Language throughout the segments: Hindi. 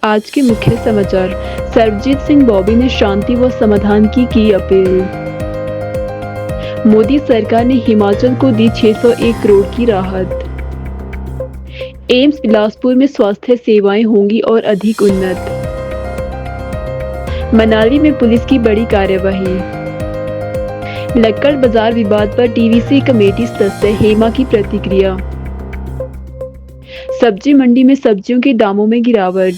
आज के मुख्य समाचार। सरबजीत सिंह बॉबी ने शांति व समाधान की अपील। मोदी सरकार ने हिमाचल को दी 601 करोड़ की राहत। एम्स बिलासपुर में स्वास्थ्य सेवाएं होंगी और अधिक उन्नत। मनाली में पुलिस की बड़ी कार्यवाही। लक्कड़ बाजार विवाद पर टीवीसी कमेटी सदस्य हेमा की प्रतिक्रिया। सब्जी मंडी में सब्जियों के दामों में गिरावट।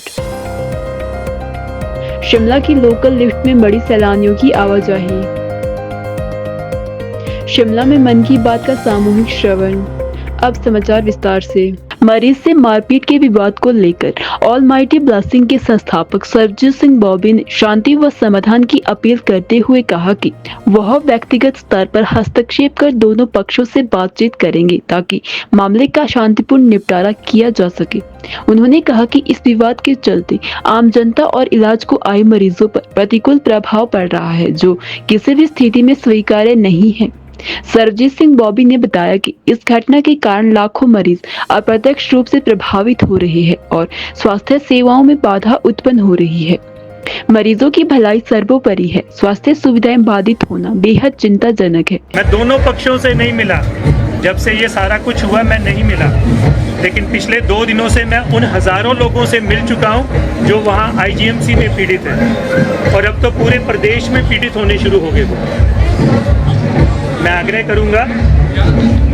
शिमला की लोकल लिफ्ट में बड़ी सैलानियों की आवाजाही। शिमला में मन की बात का सामूहिक श्रवण। अब समाचार विस्तार से। मरीज से मारपीट के विवाद को लेकर ऑलमाइटी ब्लेसिंग के संस्थापक सरबजीत सिंह बॉबी ने शांति व समाधान की अपील करते हुए कहा कि वह व्यक्तिगत स्तर पर हस्तक्षेप कर दोनों पक्षों से बातचीत करेंगे ताकि मामले का शांतिपूर्ण निपटारा किया जा सके। उन्होंने कहा कि इस विवाद के चलते आम जनता और इलाज को आए मरीजों पर प्रतिकूल प्रभाव पड़ रहा है, जो किसी भी स्थिति में स्वीकार्य नहीं है। सरबजीत सिंह बॉबी ने बताया कि इस घटना के कारण लाखों मरीज अप्रत्यक्ष रूप से प्रभावित हो रहे हैं और स्वास्थ्य सेवाओं में बाधा उत्पन्न हो रही है। मरीजों की भलाई सर्वोपरि है। स्वास्थ्य सुविधाएं बाधित होना बेहद चिंताजनक है। मैं दोनों पक्षों से नहीं मिला, जब से ये सारा कुछ हुआ मैं नहीं मिला, लेकिन पिछले 2 दिनों से मैं उन हजारों लोगों से मिल चुका हूँ जो वहाँ आईजीएमसी में पीड़ित हैं और अब तो पूरे प्रदेश में पीड़ित होने शुरू हो गए। मैं आग्रह करूंगा,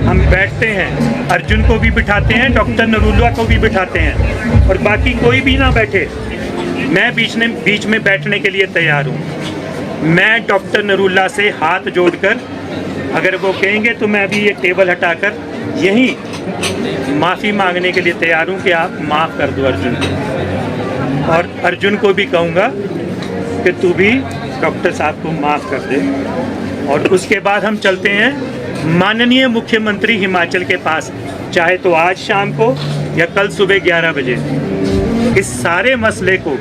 हम बैठते हैं, अर्जुन को भी बिठाते हैं, डॉक्टर नरूला को भी बिठाते हैं और बाकी कोई भी ना बैठे, मैं बीच में बैठने के लिए तैयार हूँ। मैं डॉक्टर नरूला से हाथ जोड़कर, अगर वो कहेंगे तो मैं अभी ये टेबल हटाकर यहीं माफ़ी मांगने के लिए तैयार हूँ कि आप माफ़ कर दो अर्जुन को, और अर्जुन को भी कहूँगा कि तू भी डॉक्टर साहब को माफ़ कर दे। और उसके बाद हम चलते हैं माननीय मुख्यमंत्री हिमाचल के पास, चाहे तो आज शाम को या कल सुबह 11 बजे। इस सारे मसले को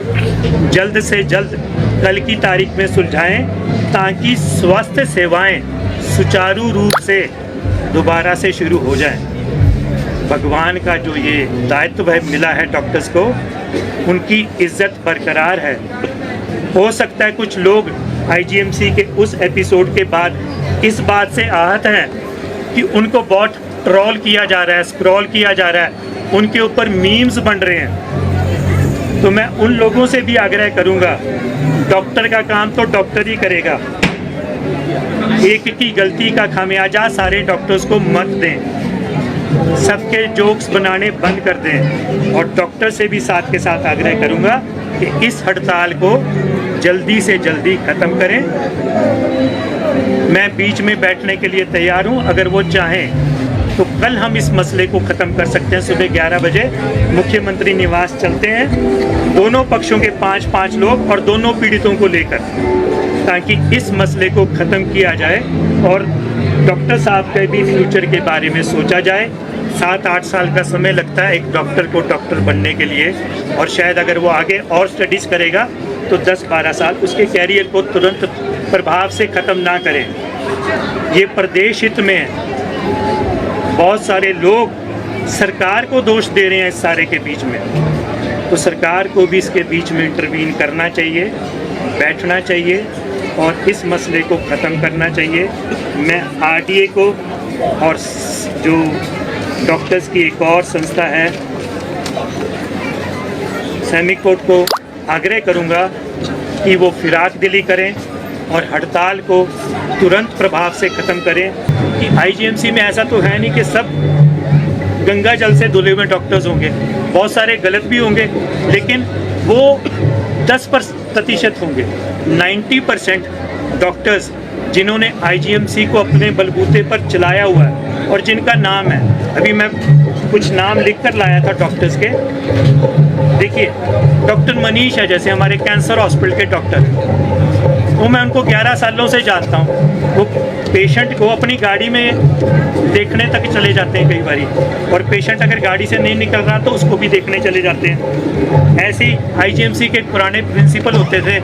जल्द से जल्द कल की तारीख में सुलझाएं ताकि स्वास्थ्य सेवाएं सुचारू रूप से दोबारा से शुरू हो जाएं। भगवान का जो ये दायित्व है मिला है डॉक्टर्स को, उनकी इज्जत बरकरार है। हो सकता है कुछ लोग आईजीएमसी के उस एपिसोड के बाद इस बात से आहत हैं कि उनको बहुत ट्रोल किया जा रहा है, स्क्रॉल किया जा रहा है, उनके ऊपर मीम्स बन रहे हैं। तो मैं उन लोगों से भी आग्रह करूंगा, डॉक्टर का काम तो डॉक्टर ही करेगा। एक की गलती का खामियाजा सारे डॉक्टर्स को मत दें, सबके जोक्स बनाने बंद कर दें। और डॉक्टर से भी साथ के साथ आग्रह करूंगा कि इस हड़ताल को जल्दी से जल्दी ख़त्म करें। मैं बीच में बैठने के लिए तैयार हूं, अगर वो चाहें तो कल हम इस मसले को ख़त्म कर सकते हैं। सुबह 11 बजे मुख्यमंत्री निवास चलते हैं, दोनों पक्षों के 5-5 लोग और दोनों पीड़ितों को लेकर, ताकि इस मसले को ख़त्म किया जाए और डॉक्टर साहब के भी फ्यूचर के बारे में सोचा जाए। 7-8 साल का समय लगता है एक डॉक्टर को डॉक्टर बनने के लिए, और शायद अगर वो आगे और स्टडीज़ करेगा तो 10-12 साल उसके कैरियर को तुरंत प्रभाव से ख़त्म ना करें। ये प्रदेश हित में है। बहुत सारे लोग सरकार को दोष दे रहे हैं इस सारे के बीच में, तो सरकार को भी इसके बीच में इंटरवीन करना चाहिए, बैठना चाहिए और इस मसले को ख़त्म करना चाहिए। मैं आरटीए को और जो डॉक्टर्स की एक और संस्था है सेमिकोट को आग्रह करूंगा कि वो फिराक दिली करें और हड़ताल को तुरंत प्रभाव से ख़त्म करें। कि आईजीएमसी में ऐसा तो है नहीं कि सब गंगा जल से धुले हुए डॉक्टर्स होंगे, बहुत सारे गलत भी होंगे, लेकिन वो 10% होंगे। 90% डॉक्टर्स जिन्होंने आईजीएमसी को अपने बलबूते पर चलाया हुआ है और जिनका नाम है, अभी मैं कुछ नाम लिख कर लाया था डॉक्टर्स के। देखिए, डॉक्टर मनीष है, जैसे हमारे कैंसर हॉस्पिटल के डॉक्टर, वो मैं उनको 11 सालों से जानता हूँ। वो पेशेंट को अपनी गाड़ी में देखने तक चले जाते हैं कई बारी, और पेशेंट अगर गाड़ी से नहीं निकल रहा तो उसको भी देखने चले जाते हैं। ऐसे ही आईजीएमसी के पुराने प्रिंसिपल होते थे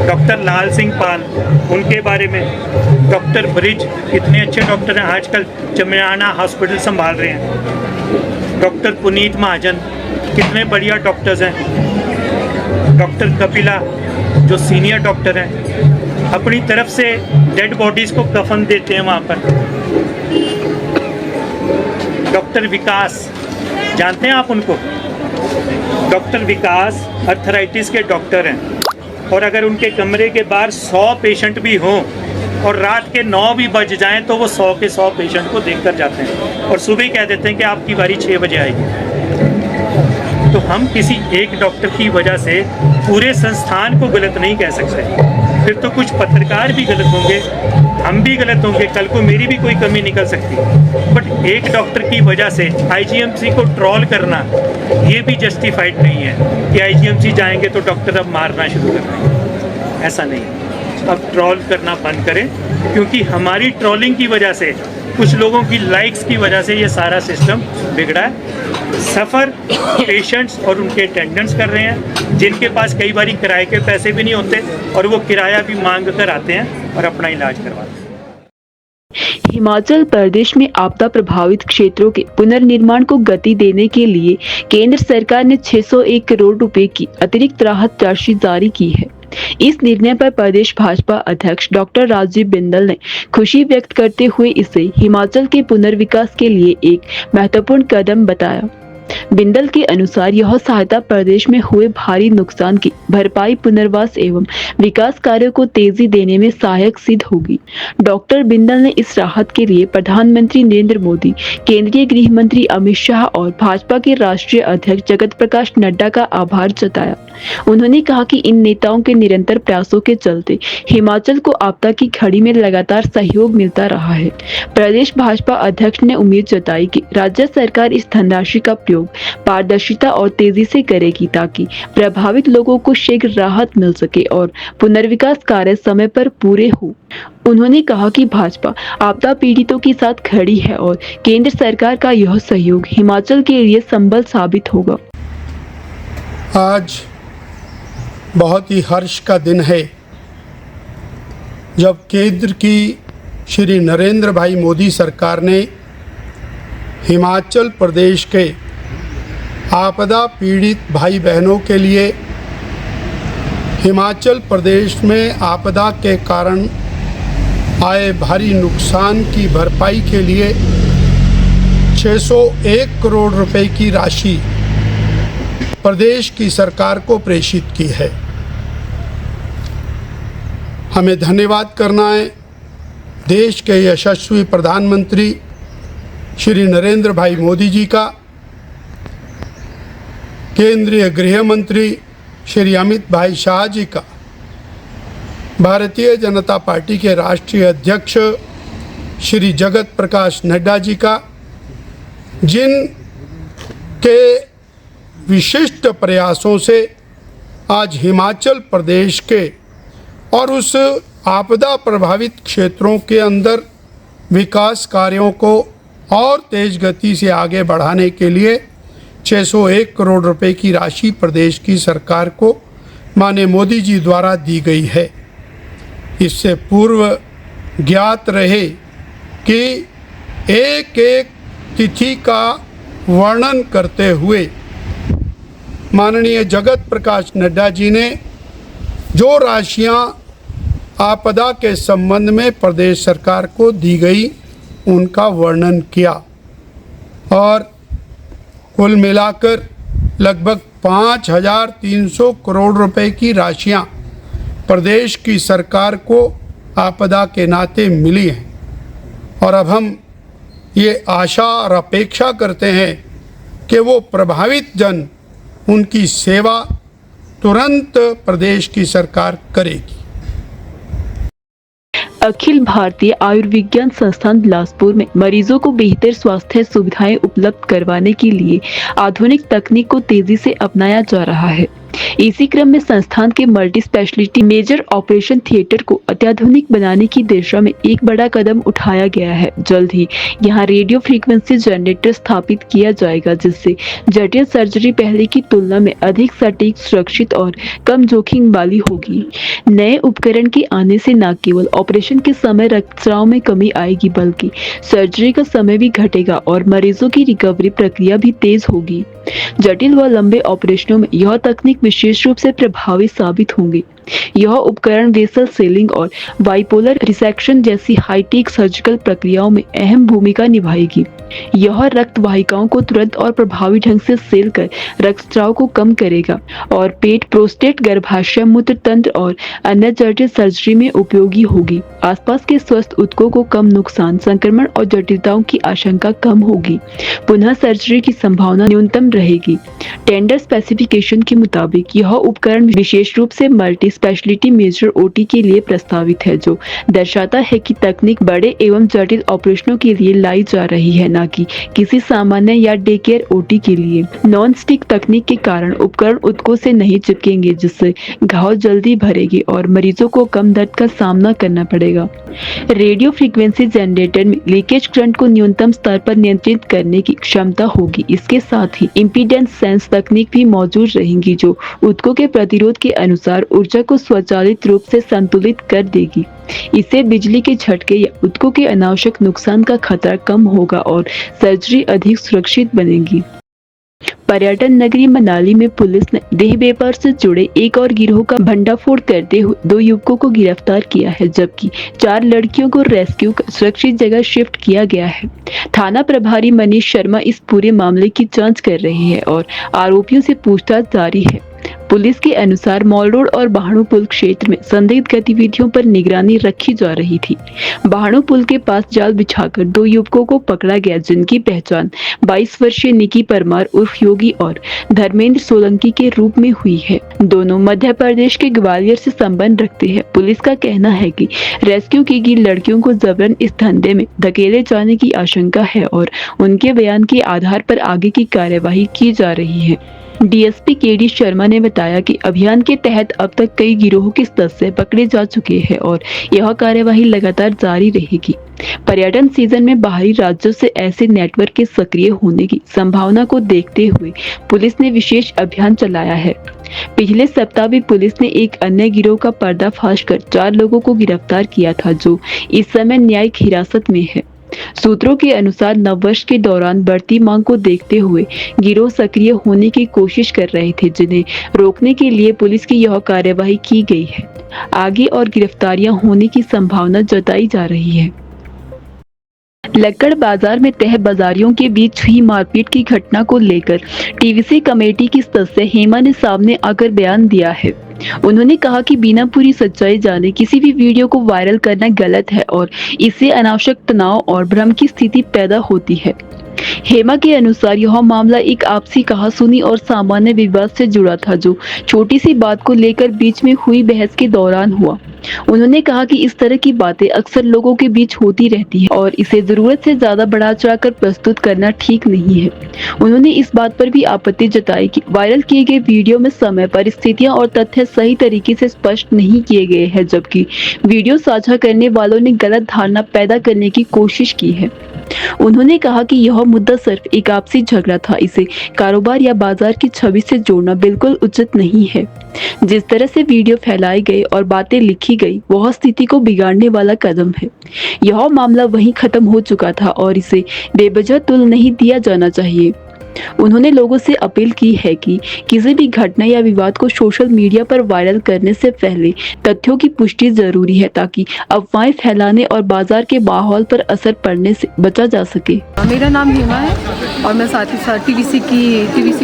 डॉक्टर लाल सिंह पाल, उनके बारे में डॉक्टर ब्रिज, इतने अच्छे डॉक्टर हैं, आजकल चमियाना हॉस्पिटल संभाल रहे हैं। डॉक्टर पुनीत महाजन, कितने बढ़िया डॉक्टर्स हैं। डॉक्टर कपिला जो सीनियर डॉक्टर हैं अपनी तरफ से डेड बॉडीज़ को कफन देते हैं वहाँ पर। डॉक्टर विकास, जानते हैं आप उनको? डॉक्टर विकास अर्थराइटिस के डॉक्टर हैं, और अगर उनके कमरे के बाहर 100 पेशेंट भी हों और रात के 9 भी बज जाएं तो वो 100 के 100 पेशेंट को देख कर जाते हैं और सुबह कह देते हैं कि आपकी बारी 6 बजे आएगी। तो हम किसी एक डॉक्टर की वजह से पूरे संस्थान को गलत नहीं कह सकते। फिर तो कुछ पत्रकार भी गलत होंगे, हम भी गलत होंगे, कल को मेरी भी कोई कमी निकल सकती है। बट एक डॉक्टर की वजह से आईजीएमसी को ट्रोल करना ये भी जस्टिफाइड नहीं है कि आईजीएमसी जाएंगे तो डॉक्टर अब मारना शुरू कर देंगे। ऐसा नहीं, अब ट्रोल करना बंद करें, क्योंकि हमारी ट्रोलिंग की वजह से, कुछ लोगों की लाइक्स की वजह से ये सारा सिस्टम बिगड़ा है। सफ़र पेशेंट्स और उनके अटेंडेंट्स कर रहे हैं, जिनके पास कई बार किराए के पैसे भी नहीं होते और वो किराया भी मांग कर आते हैं और अपना इलाज करवाते हैं। हिमाचल प्रदेश में आपदा प्रभावित क्षेत्रों के पुनर्निर्माण को गति देने के लिए केंद्र सरकार ने 601 करोड़ रुपए की अतिरिक्त राहत राशि जारी की है। इस निर्णय पर प्रदेश भाजपा अध्यक्ष डॉक्टर राजीव बिंदल ने खुशी व्यक्त करते हुए इसे हिमाचल के पुनर्विकास के लिए एक महत्वपूर्ण कदम बताया। बिंदल के अनुसार यह सहायता प्रदेश में हुए भारी नुकसान की भरपाई, पुनर्वास एवं विकास कार्यों को तेजी देने में सहायक सिद्ध होगी। डॉक्टर बिंदल ने इस राहत के लिए प्रधानमंत्री नरेंद्र मोदी, केंद्रीय गृह मंत्री अमित शाह और भाजपा के राष्ट्रीय अध्यक्ष जगत प्रकाश नड्डा का आभार जताया। उन्होंने कहा कि इन नेताओं के निरंतर प्रयासों के चलते हिमाचल को आपदा की घड़ी में लगातार सहयोग मिलता रहा है। प्रदेश भाजपा अध्यक्ष ने उम्मीद जताई कि राज्य सरकार इस धनराशि का प्रयोग पारदर्शिता और तेजी से करेगी ताकि प्रभावित लोगों को शीघ्र राहत मिल सके और पुनर्विकास कार्य समय पर पूरे हो। उन्होंने कहा कि भाजपा आपदा पीड़ितों के साथ खड़ी है और केंद्र सरकार का यह सहयोग हिमाचल के लिए संबल साबित होगा। आज बहुत ही हर्ष का दिन है जब केंद्र की श्री नरेंद्र भाई मोदी सरकार ने हिमाचल प्रदेश के आपदा पीड़ित भाई बहनों के लिए हिमाचल प्रदेश में आपदा के कारण आए भारी नुकसान की भरपाई के लिए 601 करोड़ रुपए की राशि प्रदेश की सरकार को प्रेषित की है। हमें धन्यवाद करना है देश के यशस्वी प्रधानमंत्री श्री नरेंद्र भाई मोदी जी का, केंद्रीय गृह मंत्री श्री अमित भाई शाह जी का, भारतीय जनता पार्टी के राष्ट्रीय अध्यक्ष श्री जगत प्रकाश नड्डा जी का, जिन के विशिष्ट प्रयासों से आज हिमाचल प्रदेश के और उस आपदा प्रभावित क्षेत्रों के अंदर विकास कार्यों को और तेज गति से आगे बढ़ाने के लिए 601 करोड़ रुपए की राशि प्रदेश की सरकार को माननीय मोदी जी द्वारा दी गई है। इससे पूर्व ज्ञात रहे कि एक एक तिथि का वर्णन करते हुए माननीय जगत प्रकाश नड्डा जी ने जो राशियां आपदा के संबंध में प्रदेश सरकार को दी गई उनका वर्णन किया और कुल मिलाकर लगभग 5,300 करोड़ रुपए की राशियां प्रदेश की सरकार को आपदा के नाते मिली हैं। और अब हम ये आशा और अपेक्षा करते हैं कि वो प्रभावित जन, उनकी सेवा तुरंत प्रदेश की सरकार करेगी। अखिल भारतीय आयुर्विज्ञान संस्थान बिलासपुर में मरीजों को बेहतर स्वास्थ्य सुविधाएं उपलब्ध करवाने के लिए आधुनिक तकनीक को तेजी से अपनाया जा रहा है। इसी क्रम में संस्थान के multi speciality major operation theatre को अत्याधुनिक बनाने की दिशा में एक बड़ा कदम उठाया गया है। जल्द ही यहां रेडियो फ्रीक्वेंसी जनरेटर स्थापित किया जाएगा, जिससे जटिल सर्जरी पहले की तुलना में अधिक सटीक, सुरक्षित और कम जोखिम वाली होगी। नए उपकरण के आने से न केवल ऑपरेशन के समय रक्तस्राव में कमी आएगी, बल्कि सर्जरी का समय भी घटेगा और मरीजों की रिकवरी प्रक्रिया भी तेज होगी। जटिल व लंबे ऑपरेशनों में यह तकनीक विशेष रूप से प्रभावी साबित होंगे। यह उपकरण वेसल सीलिंग और बाइपोलर रिसेक्शन जैसी हाईटेक सर्जिकल प्रक्रियाओं में अहम भूमिका निभाएगी। यह रक्त वाहिकाओं को तुरंत और प्रभावी ढंग से सील कर रक्तस्राव को कम करेगा और पेट, प्रोस्टेट, गर्भाशय, मूत्र तंत्र और अन्य जटिल सर्जरी में उपयोगी होगी। आसपास के स्वस्थ ऊतकों को कम नुकसान, संक्रमण और जटिलताओं की आशंका कम होगी। पुनः सर्जरी की संभावना न्यूनतम रहेगी। टेंडर स्पेसिफिकेशन के मुताबिक यह उपकरण विशेष रूप से मल्टी स्पेशलिटी मेजर ओटी के लिए प्रस्तावित है, जो दर्शाता है कि तकनीक बड़े एवं जटिल ऑपरेशनों के लिए लाई जा रही है, न कि किसी सामान्य या डे केयर ओटी के लिए। नॉन स्टिक तकनीक के कारण उपकरण ऊतकों से नहीं चिपकेंगे, जिससे घाव जल्दी भरेगी और मरीजों को कम दर्द का सामना करना पड़ेगा। रेडियो फ्रीक्वेंसी जनरेटर में लीकेज करंट को न्यूनतम स्तर पर नियंत्रित करने की क्षमता होगी। इसके साथ ही इम्पीडेंस सेंस तकनीक भी मौजूद रहेंगी, जो ऊतकों के प्रतिरोध के अनुसार ऊर्जा को स्वचालित रूप से संतुलित कर देगी। इससे बिजली के झटके या ऊतकों के अनावश्यक नुकसान का खतरा कम होगा और सर्जरी अधिक सुरक्षित बनेगी। पर्यटन नगरी मनाली में पुलिस ने देह व्यापार से जुड़े एक और गिरोह का भंडाफोड़ करते हुए 2 युवकों को गिरफ्तार किया है, जबकि 4 लड़कियों को रेस्क्यू कर सुरक्षित जगह शिफ्ट किया गया है। थाना प्रभारी मनीष शर्मा इस पूरे मामले की जांच कर रहे हैं और आरोपियों से पूछताछ जारी है। पुलिस के अनुसार मॉल रोड और बाहणु पुल क्षेत्र में संदिग्ध गतिविधियों पर निगरानी रखी जा रही थी। बाहणु पुल के पास जाल बिछाकर 2 युवकों को पकड़ा गया, जिनकी पहचान 22 वर्षीय निकी परमार उर्फ योगी और धर्मेंद्र सोलंकी के रूप में हुई है। दोनों मध्य प्रदेश के ग्वालियर से संबंध रखते हैं। पुलिस का कहना है कि रेस्क्यू की गई लड़कियों को जबरन इस धंधे में धकेले जाने की आशंका है और उनके बयान के आधार पर आगे की कार्यवाही की जा रही है। डीएसपी केडी शर्मा ने बताया कि अभियान के तहत अब तक कई गिरोहों के सदस्य पकड़े जा चुके हैं और यह कार्यवाही लगातार जारी रहेगी। पर्यटन सीजन में बाहरी राज्यों से ऐसे नेटवर्क के सक्रिय होने की संभावना को देखते हुए पुलिस ने विशेष अभियान चलाया है। पिछले सप्ताह भी पुलिस ने एक अन्य गिरोह का पर्दाफाश कर 4 लोगों को गिरफ्तार किया था, जो इस समय न्यायिक हिरासत में है। सूत्रों के अनुसार नववर्ष के दौरान बढ़ती मांग को देखते हुए गिरोह सक्रिय होने की कोशिश कर रहे थे, जिन्हें रोकने के लिए पुलिस की यह कार्यवाही की गई है। आगे और गिरफ्तारियां होने की संभावना जताई जा रही है। लक्कड़ बाजार में तह बाजारियों के बीच हुई मारपीट की घटना को लेकर टीवीसी कमेटी की सदस्य हेमा ने सामने आकर बयान दिया है। उन्होंने कहा कि बिना पूरी सच्चाई जाने किसी भी वीडियो को वायरल करना गलत है और इससे अनावश्यक तनाव और भ्रम की स्थिति पैदा होती है। हेमा के अनुसार यह मामला एक आपसी कहासुनी और सामान्य विवाद से जुड़ा था, जो छोटी सी बात को लेकर बीच में हुई बहस के दौरान हुआ। उन्होंने कहा कि इस तरह की बातें अक्सर लोगों के बीच होती रहती है और इसे जरूरत से ज्यादा बढ़ा चढ़ाकर प्रस्तुत करना ठीक नहीं है। उन्होंने इस बात पर भी आपत्ति जताई कि वायरल किए गए वीडियो में समय, परिस्थितियां और तथ्य सही तरीके से स्पष्ट नहीं किए गए हैं, जबकि वीडियो साझा करने वालों ने गलत धारणा पैदा करने की कोशिश की है। उन्होंने कहा कि यह मुद्दा सिर्फ एक आपसी झगड़ा था, इसे कारोबार या बाजार की छवि से जोड़ना बिल्कुल उचित नहीं है। जिस तरह से वीडियो फैलाए गए और बातें लिखी गई, वह स्थिति को बिगाड़ने वाला कदम है। यह मामला वहीं खत्म हो चुका था और इसे बेवजह तुल नहीं दिया जाना चाहिए। उन्होंने लोगों से अपील की है कि किसी भी घटना या विवाद को सोशल मीडिया पर वायरल करने से पहले तथ्यों की पुष्टि जरूरी है, ताकि अफवाहें फैलाने और बाजार के माहौल पर असर पड़ने से बचा जा सके। मेरा नाम हेमा है और मैं साथ ही साथ टीवीसी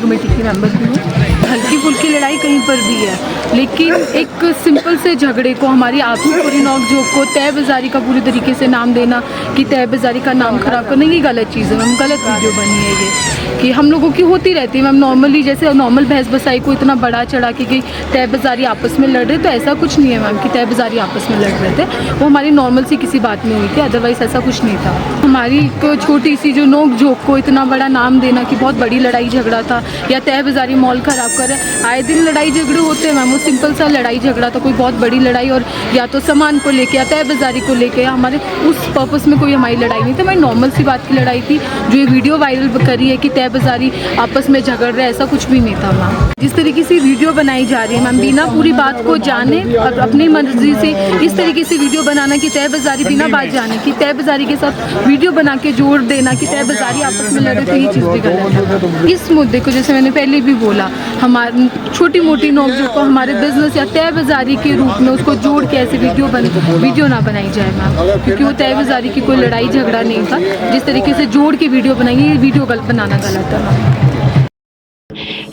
कमेटी की मेंबर भी हूँ। हल्की फुल्की लड़ाई कहीं पर भी है, लेकिन एक सिंपल से झगड़े को, हमारी आंखों पूरी नोक झोंक को तय बाजारी का पूरी तरीके से नाम देना कि तय बाजारी का नाम खराब करना, ये गलत चीज़ है मैम। गलत वीडियो बनी है ये कि हम लोगों की होती रहती है मैम। नॉर्मली जैसे नॉर्मल बहस बसाई को इतना बड़ा चढ़ा कि तय बाजारी आपस में लड़ रहे, तो ऐसा कुछ नहीं है मैम कि तय बाजारी आपस में लड़ रहे थे। वो हमारी नॉर्मल सी किसी बात में हुई थी, अदरवाइज ऐसा कुछ नहीं था। हमारी एक छोटी सी जो नोक झोंक को इतना बड़ा नाम देना कि बहुत बड़ी लड़ाई झगड़ा था या तय बाजारी मॉल खराब कर रहे, आए दिन लड़ाई झगड़े होते हैं मैम। वो सिंपल सा लड़ाई झगड़ा था, कोई बहुत बड़ी लड़ाई और या तो सामान को लेके या तय बाजारी को लेके, हमारे उस पर्पस में कोई हमारी लड़ाई नहीं थी। हमारी नॉर्मल सी बात की लड़ाई थी। जो ये वीडियो वायरल करी है कि तय बाजारी आपस में झगड़ रहे, ऐसा कुछ भी नहीं था मैम। जिस तरीके से वीडियो बनाई जा रही है मैम, बिना पूरी बात को जाने और अपनी मर्जी से इस तरीके से वीडियो बनाना कि तय बाजारी, बिना बात जाने कि तय बाजारी के साथ वीडियो बना के जोड़ देना कि तय बाजारी आपस में लड़े, तो ये चीज़ भी गलत है। इस मुद्दे को जैसे मैंने पहले भी बोला, हमारी छोटी मोटी नोकझोंक को हमारे बिजनेस या तय बाजारी के रूप में उसको जोड़ के ऐसे वीडियो ना बनाई जाए मैम, क्योंकि वो तय बाजारी की कोई लड़ाई झगड़ा नहीं था। जिस तरीके से जोड़ के वीडियो बनाएंगे, ये वीडियो बनाना गलत है मैम।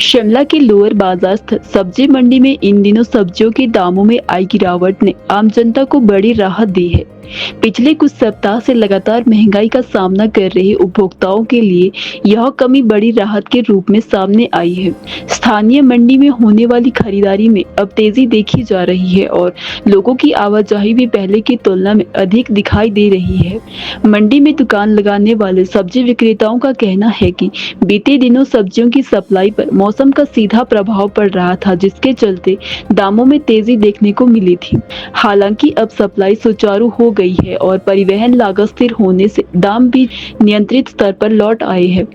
शिमला के लोअर बाजार स्थित सब्जी मंडी में इन दिनों सब्जियों के दामों में आई गिरावट ने आम जनता को बड़ी राहत दी है। पिछले कुछ सप्ताह से लगातार महंगाई का सामना कर रहे उपभोक्ताओं के लिए यह कमी बड़ी राहत के रूप में सामने आई है। स्थानीय मंडी में होने वाली खरीदारी में अब तेजी देखी जा रही है और लोगों की आवाजाही भी पहले की तुलना में अधिक दिखाई दे रही है। मंडी में दुकान लगाने वाले सब्जी विक्रेताओं का कहना है कि बीते दिनों सब्जियों की सप्लाई पर मौसम का सीधा प्रभाव पड़ रहा था, जिसके चलते दामों में तेजी देखने को मिली थी। हालांकि अब सप्लाई सुचारू हो गई है और परिवहन लागत स्थिर होने से दाम भी नियंत्रित स्तर पर लौट आए हैं।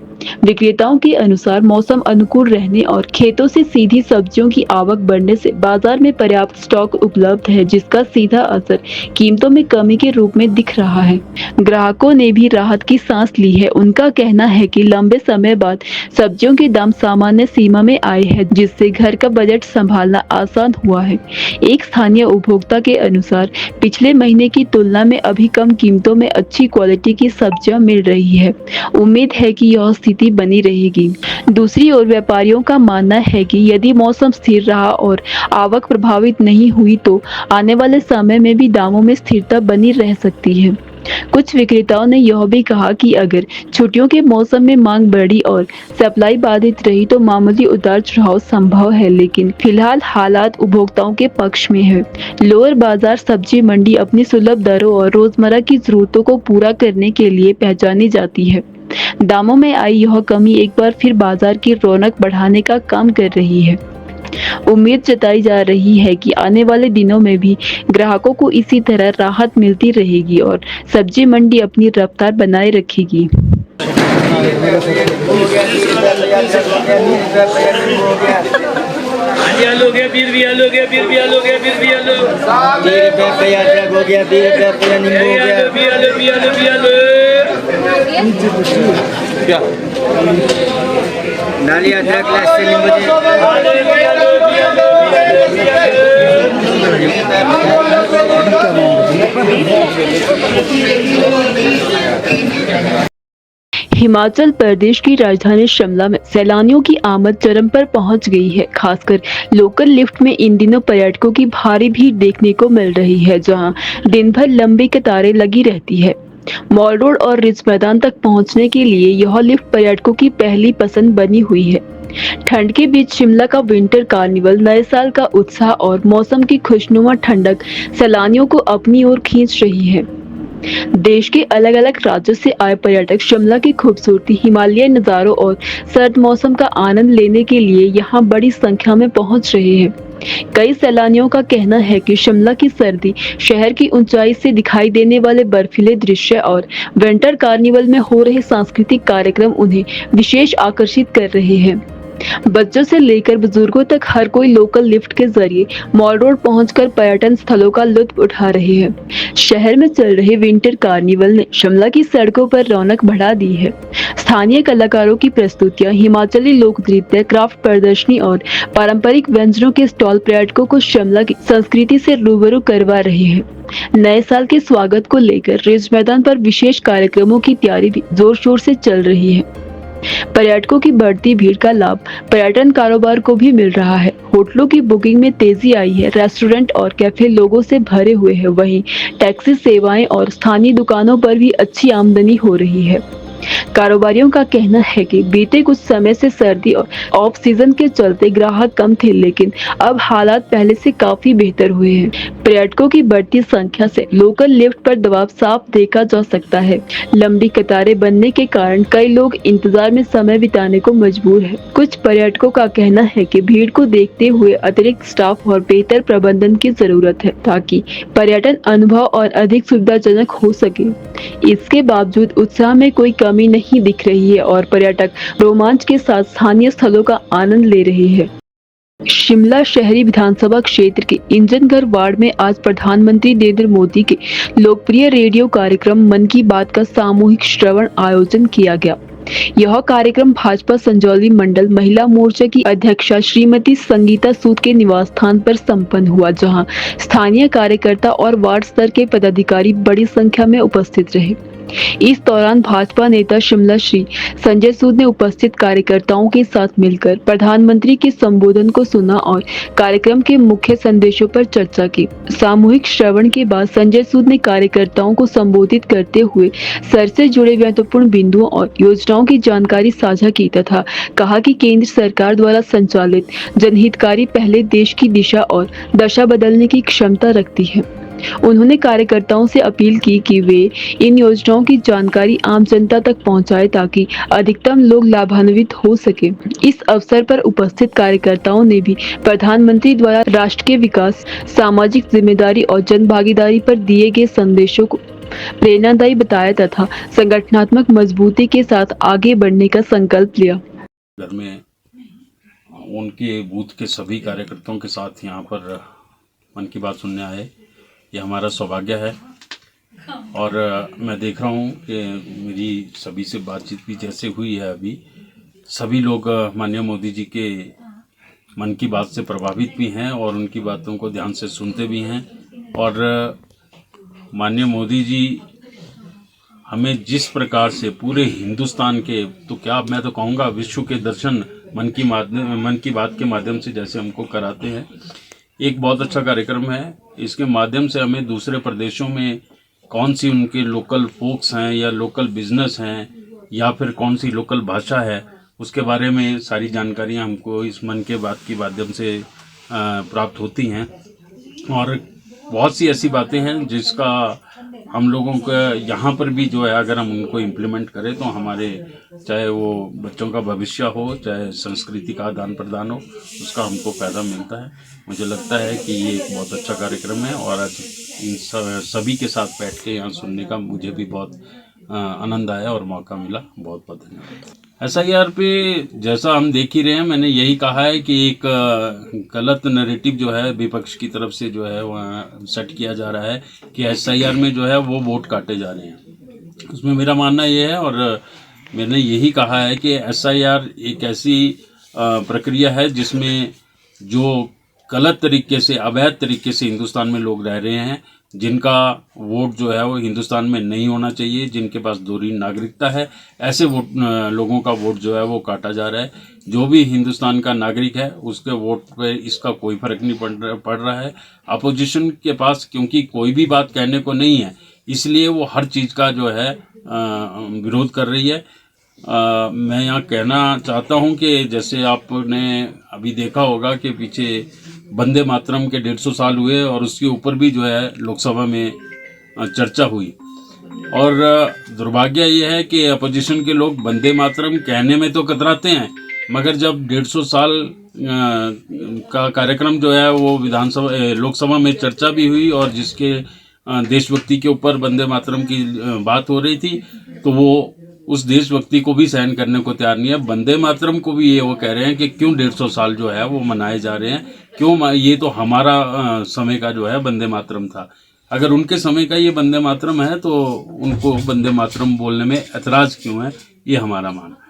विक्रेताओं के अनुसार मौसम अनुकूल रहने और खेतों से सीधी सब्जियों की आवक बढ़ने से बाजार में पर्याप्त स्टॉक उपलब्ध है, जिसका सीधा असर कीमतों में कमी के रूप में दिख रहा है। ग्राहकों ने भी राहत की सांस ली है। उनका कहना है कि लंबे समय बाद सब्जियों के दाम सामान्य सीमा में आए हैं, जिससे घर का बजट संभालना आसान हुआ है। एक स्थानीय उपभोक्ता के अनुसार पिछले महीने की तुलना में अभी कम कीमतों में अच्छी क्वालिटी की सब्जियां मिल रही है। उम्मीद है कि यह स्थिति बनी रहेगी। दूसरी ओर व्यापारियों का मानना है कि यदि मौसम स्थिर रहा और आवक प्रभावित नहीं हुई तो आने वाले समय में भी दामों में स्थिरता बनी रह सकती है। कुछ विक्रेताओं ने यह भी कहा कि अगर छुट्टियों के मौसम में मांग बढ़ी और सप्लाई बाधित रही तो मामूली उतार चढ़ाव संभव है, लेकिन फिलहाल हालात उपभोक्ताओं के पक्ष में है। लोअर बाजार सब्जी मंडी अपनी सुलभ दरों और रोजमर्रा की जरूरतों को पूरा करने के लिए पहचानी जाती है। दामों में आई यह कमी एक बार फिर बाजार की रौनक बढ़ाने का काम कर रही है। उम्मीद जताई जा रही है कि आने वाले दिनों में भी ग्राहकों को इसी तरह राहत मिलती रहेगी और सब्जी मंडी अपनी रफ्तार बनाए रखेगी। आलू हो गया, फिर भी आलू हो गया, फिर भी आलू हो गया, फिर भी आलू 20 रुपये पे अदरक हो गया, 20 रुपये पे नींबू हो गया, भी आलू क्या नाली अदरक लहसुन नींबू हिमाचल प्रदेश की राजधानी शिमला में सैलानियों की आमद चरम पर पहुंच गई है। खासकर लोकल लिफ्ट में इन दिनों पर्यटकों की भारी भीड़ देखने को मिल रही है, जहां दिन भर लंबी कतारें लगी रहती है। मॉल रोड और रिज मैदान तक पहुंचने के लिए यह लिफ्ट पर्यटकों की पहली पसंद बनी हुई है। ठंड के बीच शिमला का विंटर कार्निवल, नए साल का उत्साह और मौसम की खुशनुमा ठंडक सैलानियों को अपनी ओर खींच रही है। देश के अलग अलग राज्यों से आए पर्यटक शिमला की खूबसूरती, हिमालयी नज़ारों और सर्द मौसम का आनंद लेने के लिए यहां बड़ी संख्या में पहुंच रहे हैं। कई सैलानियों का कहना है कि शिमला की सर्दी, शहर की ऊंचाई से दिखाई देने वाले बर्फीले दृश्य और विंटर कार्निवल में हो रहे सांस्कृतिक कार्यक्रम उन्हें विशेष आकर्षित कर रहे हैं। बच्चों से लेकर बुजुर्गों तक हर कोई लोकल लिफ्ट के जरिए मॉल रोड पहुंचकर पर्यटन स्थलों का लुत्फ उठा रहे हैं। शहर में चल रहे विंटर कार्निवल ने शिमला की सड़कों पर रौनक बढ़ा दी है। स्थानीय कलाकारों की प्रस्तुतियां, हिमाचली लोक नृत्य, क्राफ्ट प्रदर्शनी और पारंपरिक व्यंजनों के स्टॉल पर्यटकों को शिमला की संस्कृति से रूबरू करवा रहे हैं। नए साल के स्वागत को लेकर रिज मैदान पर विशेष कार्यक्रमों की तैयारी भी जोर शोर से चल रही है। पर्यटकों की बढ़ती भीड़ का लाभ पर्यटन कारोबार को भी मिल रहा है। होटलों की बुकिंग में तेजी आई है, रेस्टोरेंट और कैफे लोगों से भरे हुए हैं। वहीं टैक्सी सेवाएं और स्थानीय दुकानों पर भी अच्छी आमदनी हो रही है। कारोबारियों का कहना है कि बीते कुछ समय से सर्दी और ऑफ सीजन के चलते ग्राहक कम थे, लेकिन अब हालात पहले से काफी बेहतर हुए हैं। पर्यटकों की बढ़ती संख्या से लोकल लिफ्ट पर दबाव साफ देखा जा सकता है। लंबी कतारें बनने के कारण कई लोग इंतजार में समय बिताने को मजबूर है। कुछ पर्यटकों का कहना है कि भीड़ को देखते हुए अतिरिक्त स्टाफ और बेहतर प्रबंधन की जरूरत है, ताकि पर्यटन अनुभव और अधिक सुविधाजनक हो सके। इसके बावजूद उत्साह में कोई कमी कमी नहीं दिख रही है और पर्यटक रोमांच के साथ स्थानीय स्थलों का आनंद ले रहे हैं। शिमला शहरी विधानसभा क्षेत्र के इंजनघर वार्ड में आज प्रधानमंत्री नरेंद्र मोदी के लोकप्रिय रेडियो कार्यक्रम मन की बात का सामूहिक श्रवण आयोजन किया गया। यह कार्यक्रम भाजपा संजौली मंडल महिला मोर्चा की अध्यक्षा श्रीमती संगीता सूद के निवास स्थान पर संपन्न हुआ, जहां स्थानीय कार्यकर्ता और वार्ड स्तर के पदाधिकारी बड़ी संख्या में उपस्थित रहे। इस दौरान भाजपा नेता शिमला श्री संजय सूद ने उपस्थित कार्यकर्ताओं के साथ मिलकर प्रधानमंत्री के संबोधन को सुना और कार्यक्रम के मुख्य संदेशों पर चर्चा की। सामूहिक श्रवण के बाद संजय सूद ने कार्यकर्ताओं को संबोधित करते हुए सर से जुड़े महत्वपूर्ण बिंदुओं और योजनाओं की जानकारी साझा की तथा कहा कि केंद्र सरकार द्वारा संचालित जनहितकारी पहले देश की दिशा और दशा बदलने की क्षमता रखती है। उन्होंने कार्यकर्ताओं से अपील की कि वे इन योजनाओं की जानकारी आम जनता तक पहुंचाएं ताकि अधिकतम लोग लाभान्वित हो सके। इस अवसर पर उपस्थित कार्यकर्ताओं ने भी प्रधानमंत्री द्वारा राष्ट्र के विकास, सामाजिक जिम्मेदारी और जन भागीदारी पर दिए गए संदेशों को प्रेरणादायी बताया तथा संगठनात्मक मजबूती के साथ आगे बढ़ने का संकल्प लिया। घर में उनके बूथ के सभी कार्यकर्ताओं के साथ यहाँ पर मन की बात सुनने आए, ये हमारा सौभाग्य है। और मैं देख रहा हूँ कि मेरी सभी से बातचीत भी जैसे हुई है अभी, सभी लोग माननीय मोदी जी के मन की बात से प्रभावित भी हैं और उनकी बातों को ध्यान से सुनते भी हैं। और माननीय मोदी जी हमें जिस प्रकार से पूरे हिंदुस्तान के, तो क्या मैं तो कहूँगा विश्व के दर्शन मन की बात के माध्यम से जैसे हमको कराते हैं, एक बहुत अच्छा कार्यक्रम है। इसके माध्यम से हमें दूसरे प्रदेशों में कौन सी उनके लोकल फोक्स हैं या लोकल बिजनेस हैं या फिर कौन सी लोकल भाषा है, उसके बारे में सारी जानकारियां हमको इस मन के बात के माध्यम से प्राप्त होती हैं। और बहुत सी ऐसी बातें हैं जिसका हम लोगों का यहाँ पर भी जो है, अगर हम उनको इम्प्लीमेंट करें तो हमारे, चाहे वो बच्चों का भविष्य हो, चाहे संस्कृति का आदान प्रदान हो, उसका हमको फ़ायदा मिलता है। मुझे लगता है कि ये एक बहुत अच्छा कार्यक्रम है और आज इन सभी के साथ बैठ के यहाँ सुनने का मुझे भी बहुत आनंद आया और मौका मिला। बहुत बहुत धन्यवाद। SIR पे जैसा हम देख ही रहे हैं, मैंने यही कहा है कि एक गलत नैरेटिव जो है विपक्ष की तरफ से जो है वहाँ सेट किया जा रहा है कि SIR में जो है वो वोट काटे जा रहे हैं। उसमें मेरा मानना ये है और मैंने यही कहा है कि SIR एक ऐसी प्रक्रिया है जिसमें जो गलत तरीके से, अवैध तरीके से हिंदुस्तान में लोग रह रहे हैं, जिनका वोट जो है वो हिंदुस्तान में नहीं होना चाहिए, जिनके पास दोहरी नागरिकता है, ऐसे लोगों का वोट जो है वो काटा जा रहा है। जो भी हिंदुस्तान का नागरिक है उसके वोट पे इसका कोई फर्क नहीं पड़ रहा है। अपोजिशन के पास क्योंकि कोई भी बात कहने को नहीं है, इसलिए वो हर चीज़ का जो है विरोध कर रही है। मैं यहाँ कहना चाहता हूँ कि जैसे आपने अभी देखा होगा कि पीछे वंदे मातरम के 150 साल हुए और उसके ऊपर भी जो है लोकसभा में चर्चा हुई। और दुर्भाग्य ये है कि अपोजिशन के लोग वंदे मातरम कहने में तो कतराते हैं, मगर जब 150 साल का कार्यक्रम जो है वो लोकसभा में चर्चा भी हुई और जिसके देशभक्ति के ऊपर वंदे मातरम की बात हो रही थी, तो वो उस देशभक्ति को भी सहन करने को तैयार नहीं है। वंदे मातरम को भी ये वो कह रहे हैं कि क्यों 150 साल जो है वो मनाए जा रहे हैं, क्यों, ये तो हमारा समय का जो है वंदे मातरम था। अगर उनके समय का ये वंदे मातरम है तो उनको वंदे मातरम बोलने में ऐतराज़ क्यों है, ये हमारा मानना है।